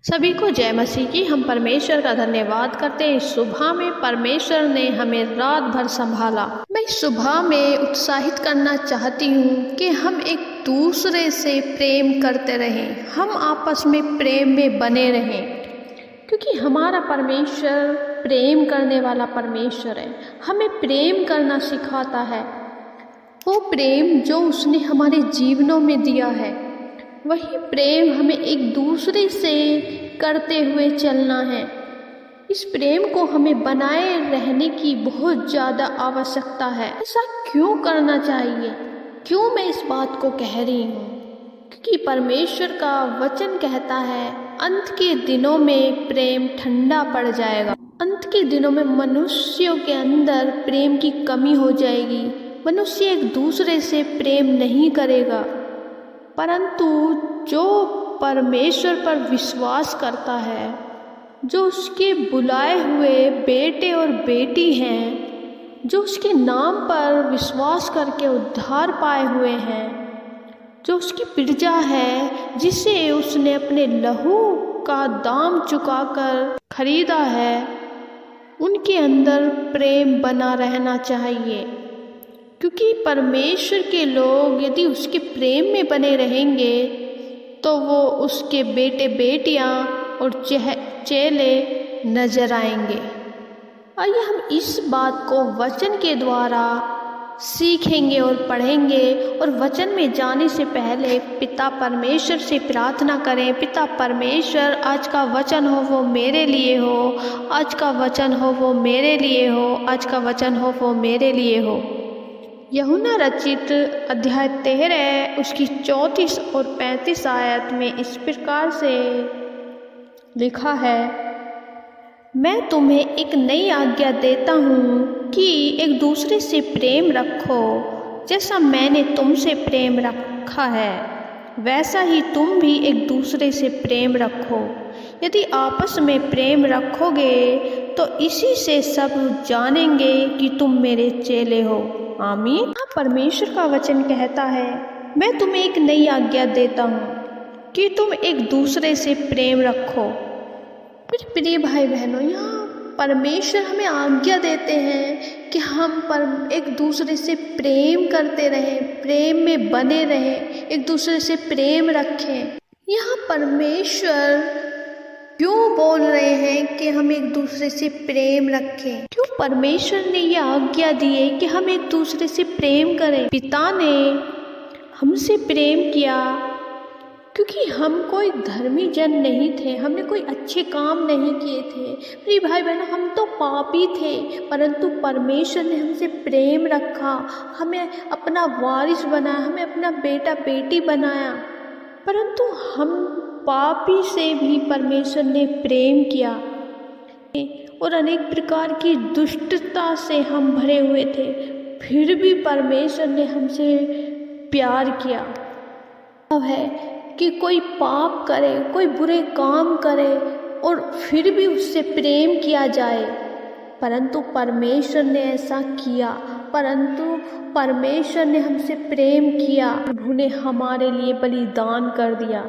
सभी को जय मसीह की। हम परमेश्वर का धन्यवाद करते हैं। सुबह में परमेश्वर ने हमें रात भर संभाला। मैं सुबह में उत्साहित करना चाहती हूँ कि हम एक दूसरे से प्रेम करते रहें, हम आपस में प्रेम में बने रहें, क्योंकि हमारा परमेश्वर प्रेम करने वाला परमेश्वर है। हमें प्रेम करना सिखाता है। वो प्रेम जो उसने हमारे जीवनों में दिया है, वही प्रेम हमें एक दूसरे से करते हुए चलना है। इस प्रेम को हमें बनाए रहने की बहुत ज़्यादा आवश्यकता है। ऐसा क्यों करना चाहिए? क्यों मैं इस बात को कह रही हूँ? क्योंकि परमेश्वर का वचन कहता है, अंत के दिनों में प्रेम ठंडा पड़ जाएगा। अंत के दिनों में मनुष्यों के अंदर प्रेम की कमी हो जाएगी। मनुष्य एक दूसरे से प्रेम नहीं करेगा, परंतु जो परमेश्वर पर विश्वास करता है, जो उसके बुलाए हुए बेटे और बेटी हैं, जो उसके नाम पर विश्वास करके उद्धार पाए हुए हैं, जो उसकी प्रजा है, जिसे उसने अपने लहू का दाम चुकाकर खरीदा है, उनके अंदर प्रेम बना रहना चाहिए। क्योंकि परमेश्वर के लोग यदि उसके प्रेम में बने रहेंगे तो वो उसके बेटे बेटियां और चेले नजर आएंगे। आइए हम इस बात को वचन के द्वारा सीखेंगे और पढ़ेंगे। और वचन में जाने से पहले पिता परमेश्वर से प्रार्थना करें। पिता परमेश्वर, आज का वचन हो वो मेरे लिए हो, आज का वचन हो वो मेरे लिए हो, आज का वचन हो वो मेरे लिए हो। यूहन्ना रचित अध्याय 13 उसकी 34 और 35 आयत में इस प्रकार से लिखा है, मैं तुम्हें एक नई आज्ञा देता हूँ कि एक दूसरे से प्रेम रखो। जैसा मैंने तुमसे प्रेम रखा है, वैसा ही तुम भी एक दूसरे से प्रेम रखो। यदि आपस में प्रेम रखोगे तो इसी से सब जानेंगे कि तुम मेरे चेले हो। आमीन। परमेश्वर का वचन कहता है, मैं तुम्हें एक नई आज्ञा देता हूँ कि तुम एक दूसरे से प्रेम रखो। मेरे प्रिय भाई बहनों, यहाँ परमेश्वर हमें आज्ञा देते हैं कि हम एक दूसरे से प्रेम करते रहें, प्रेम में बने रहें, एक दूसरे से प्रेम रखें। यहाँ परमेश्वर क्यों बोल रहे हैं कि हम एक दूसरे से प्रेम रखें? क्यों परमेश्वर ने यह आज्ञा दी है कि हम एक दूसरे से प्रेम करें? पिता ने हमसे प्रेम किया क्योंकि हम कोई धर्मी जन नहीं थे, हमने कोई अच्छे काम नहीं किए थे। प्रिय भाई बहनों, हम तो पापी थे, परंतु परमेश्वर ने हमसे प्रेम रखा, हमें अपना वारिस बनाया, हमें अपना बेटा बेटी बनाया। परंतु हम पापी से भी परमेश्वर ने प्रेम किया और अनेक प्रकार की दुष्टता से हम भरे हुए थे, फिर भी परमेश्वर ने हमसे प्यार किया। अब है कि कोई पाप करे, कोई बुरे काम करे और फिर भी उससे प्रेम किया जाए, परंतु परमेश्वर ने ऐसा किया। परंतु परमेश्वर ने हमसे प्रेम किया, प्रभु ने हमारे लिए बलिदान कर दिया।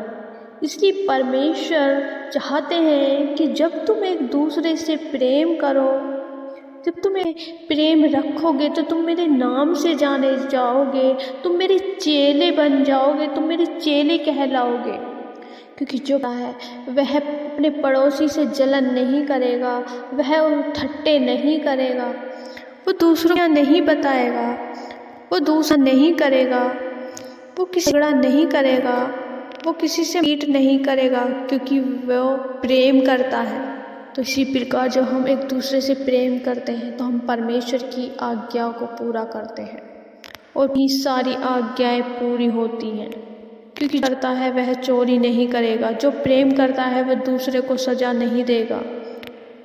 इसलिए परमेश्वर चाहते हैं कि जब तुम एक दूसरे से प्रेम करो, जब तुम प्रेम रखोगे तो तुम मेरे नाम से जाने जाओगे, तुम मेरे चेले बन जाओगे, तुम मेरे चेले कहलाओगे। क्योंकि जो है वह अपने पड़ोसी से जलन नहीं करेगा, वह ठट्टे नहीं करेगा, वो दूसरों को नहीं बताएगा, वो दूसरा नहीं करेगा, वो किसी झगड़ा नहीं करेगा, वो किसी से पीट नहीं करेगा, क्योंकि वो प्रेम करता है। तो इसी प्रकार जब हम एक दूसरे से प्रेम करते हैं तो हम परमेश्वर की आज्ञाओं को पूरा करते हैं और भी सारी आज्ञाएं पूरी होती हैं। क्योंकि करता है वह चोरी नहीं करेगा, जो प्रेम करता है वह दूसरे को सजा नहीं देगा,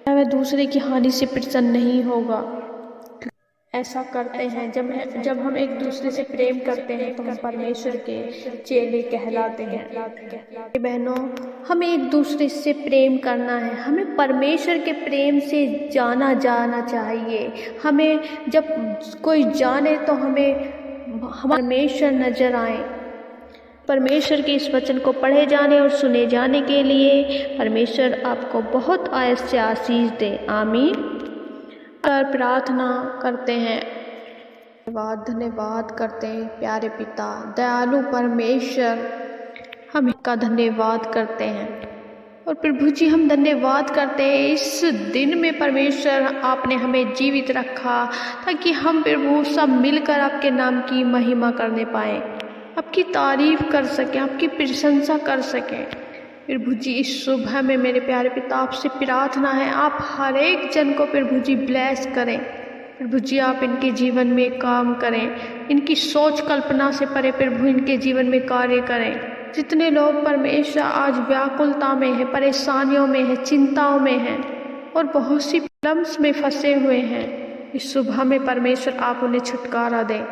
वह दूसरे की हानि से प्रसन्न नहीं होगा। ऐसा करते हैं जब हम एक दूसरे से प्रेम करते हैं तो हम परमेश्वर के चेले कहलाते हैं। बहनों, हमें एक दूसरे से प्रेम करना है, हमें परमेश्वर के प्रेम से जाना चाहिए। हमें जब कोई जाने तो हमें परमेश्वर नजर आए। परमेश्वर के इस वचन को पढ़े जाने और सुने जाने के लिए परमेश्वर आपको बहुत आयत से आशीष दे। आमीन। और प्रार्थना करते हैं। धन्यवाद करते हैं प्यारे पिता दयालु परमेश्वर, हम इसका धन्यवाद करते हैं। और प्रभु जी हम धन्यवाद करते हैं इस दिन में परमेश्वर आपने हमें जीवित रखा ताकि हम प्रभु सब मिलकर आपके नाम की महिमा करने पाएँ, आपकी तारीफ कर सकें, आपकी प्रशंसा कर सकें। प्रभु जी इस सुबह में मेरे प्यारे पिता आपसे प्रार्थना है, आप हर एक जन को प्रभु जी ब्लेस करें। प्रभु जी आप इनके जीवन में काम करें, इनकी सोच कल्पना से परे प्रभु इनके जीवन में कार्य करें। जितने लोग परमेश्वर आज व्याकुलता में है, परेशानियों में है, चिंताओं में हैं और बहुत सी प्रॉब्लम्स में फंसे हुए हैं, इस सुबह में परमेश्वर आप उन्हें छुटकारा दें।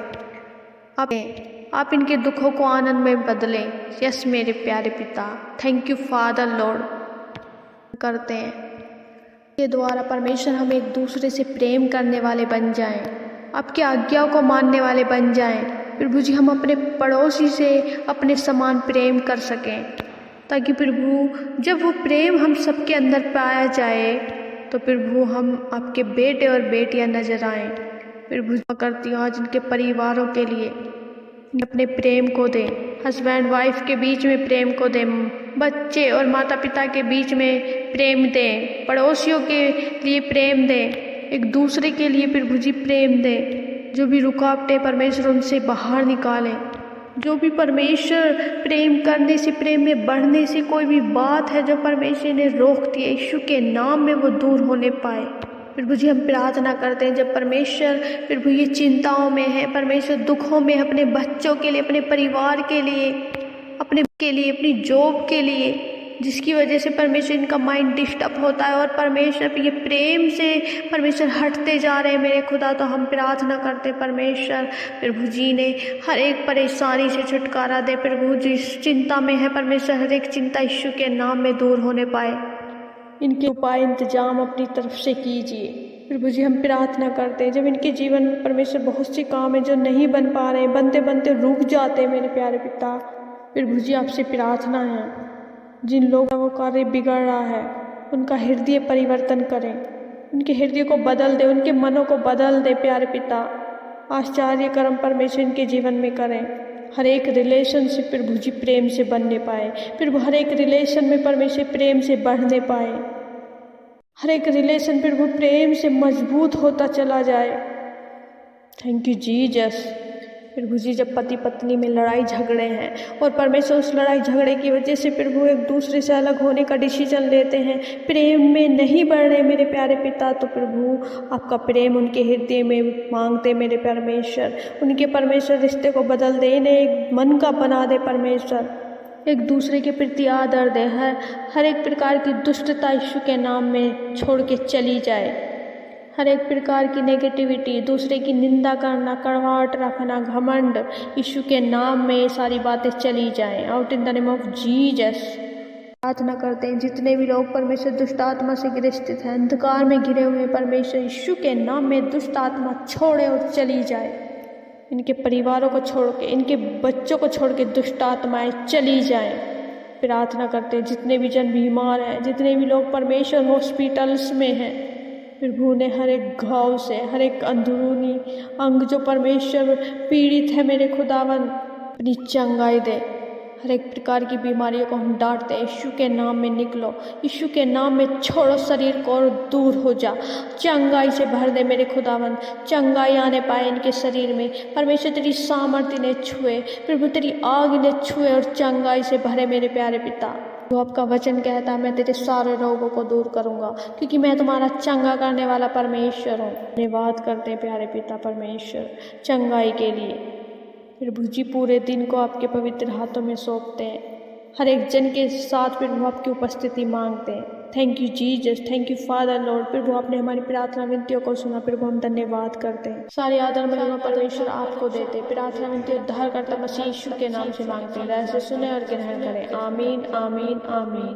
आप इनके दुखों को आनंद में बदलें। यस मेरे प्यारे पिता, थैंक यू फादर लॉर्ड। करते हैं के द्वारा परमेश्वर हम एक दूसरे से प्रेम करने वाले बन जाएं, आपकी आज्ञाओं को मानने वाले बन जाएं। प्रभु जी हम अपने पड़ोसी से अपने समान प्रेम कर सकें, ताकि प्रभु जब वो प्रेम हम सबके अंदर पाया जाए तो प्रभु हम आपके बेटे और बेटियां नजर आएं। प्रभु करती हूँ आज इनके परिवारों के लिए अपने प्रेम को दें, हस्बैंड वाइफ के बीच में प्रेम को दें, बच्चे और माता पिता के बीच में प्रेम दें, पड़ोसियों के लिए प्रेम दें, एक दूसरे के लिए प्रभु जी प्रेम दें। जो भी रुकावटें परमेश्वर उनसे बाहर निकालें, जो भी परमेश्वर प्रेम करने से, प्रेम में बढ़ने से कोई भी बात है जो परमेश्वर ने रोकती है, यीशु के नाम में वो दूर होने पाए। प्रभु जी हम प्रार्थना करते हैं जब परमेश्वर प्रभु ये चिंताओं में है, परमेश्वर दुखों में, अपने बच्चों के लिए, अपने परिवार के लिए, अपनी जॉब के लिए, जिसकी वजह से परमेश्वर इनका माइंड डिस्टर्ब होता है और परमेश्वर ये प्रेम से परमेश्वर हटते जा रहे हैं मेरे खुदा। तो हम प्रार्थना करते परमेश्वर प्रभु जी ने हर एक परेशानी से छुटकारा दे। प्रभु जी इस चिंता में है परमेश्वर, हर एक चिंता यीशु के नाम में दूर होने पाए। इनके उपाय इंतजाम अपनी तरफ से कीजिए। प्रभु जी हम प्रार्थना करते हैं जब इनके जीवन में परमेश्वर बहुत से काम है जो नहीं बन पा रहे हैं, बनते बनते रुक जाते हैं मेरे प्यारे पिता। प्रभु जी आपसे प्रार्थना है जिन लोगों का वो कार्य बिगड़ रहा है उनका हृदय परिवर्तन करें, उनके हृदय को बदल दे, उनके मनों को बदल दे प्यारे पिता। आश्चर्य कर्म परमेश्वर इनके जीवन में करें। हर एक रिलेशनशिप प्रभु जी प्रेम से बनने पाए, प्रभु हर एक रिलेशन में परमेश्वर प्रेम से बढ़ने पाए, हर एक रिलेशन प्रभु प्रेम से मजबूत होता चला जाए। Thank you Jesus. प्रभु जी जब पति पत्नी में लड़ाई झगड़े हैं और परमेश्वर उस लड़ाई झगड़े की वजह से प्रभु एक दूसरे से अलग होने का डिसीजन लेते हैं, प्रेम में नहीं बढ़ रहे मेरे प्यारे पिता, तो प्रभु आपका प्रेम उनके हृदय में मांगते मेरे परमेश्वर। उनके परमेश्वर रिश्ते को बदल दे, इन्हें एक मन का बना दे परमेश्वर, एक दूसरे के प्रति आदर दे, हर एक प्रकार की दुष्टता यीशु के नाम में छोड़ के चली जाए। हर एक प्रकार की नेगेटिविटी, दूसरे की निंदा करना, कड़वाहट रखना, घमंड, यीशु के नाम में सारी बातें चली जाएं। Out in the name of Jesus. प्रार्थना करते हैं जितने भी लोग परमेश्वर दुष्ट आत्मा से ग्रसित हैं, अंधकार में घिरे हुए परमेश्वर यीशु के नाम में दुष्ट आत्मा छोड़े और चली जाए। इनके परिवारों को छोड़ के, इनके बच्चों को छोड़ के दुष्ट आत्माएं चली जाएं। प्रार्थना करते हैं जितने भी जन बीमार हैं, जितने भी लोग परमेश्वर हॉस्पिटल्स में हैं, प्रभु ने हर एक घाव से, हर एक अंदरूनी अंग जो परमेश्वर पीड़ित है मेरे खुदावन, अपनी चंगाई दे। हर एक प्रकार की बीमारियों को हम डांटते हैं, यीशु के नाम में निकलो, यीशु के नाम में छोड़ो शरीर को और दूर हो जा। चंगाई से भर दे मेरे खुदावन, चंगाई आने पाए इनके शरीर में। परमेश्वर तेरी सामर्थ्य ने छुए, प्रभु तेरी आग ने छुए और चंगाई से भरे मेरे प्यारे पिता। वो आपका वचन कहता है मैं तेरे सारे रोगों को दूर करूंगा, क्योंकि मैं तुम्हारा चंगा करने वाला परमेश्वर हूँ। धन्यवाद करते हैं प्यारे पिता परमेश्वर चंगाई के लिए। प्रभु जी पूरे दिन को आपके पवित्र हाथों में सौंपते हैं, हर एक जन के साथ प्रभु आपकी उपस्थिति मांगते हैं। Thank you Jesus, thank you father Lord. प्रभु आपने हमारी प्रार्थना विनतियों को सुना, प्रभु हम धन्यवाद करते हैं। सारे आदर महिमा परमेश्वर आपको देते। प्रार्थना विनती उद्धार करता मसीह यीशु के नाम से मांगते हैं, ऐसे सुने और ग्रहण करें। आमीन आमीन आमीन।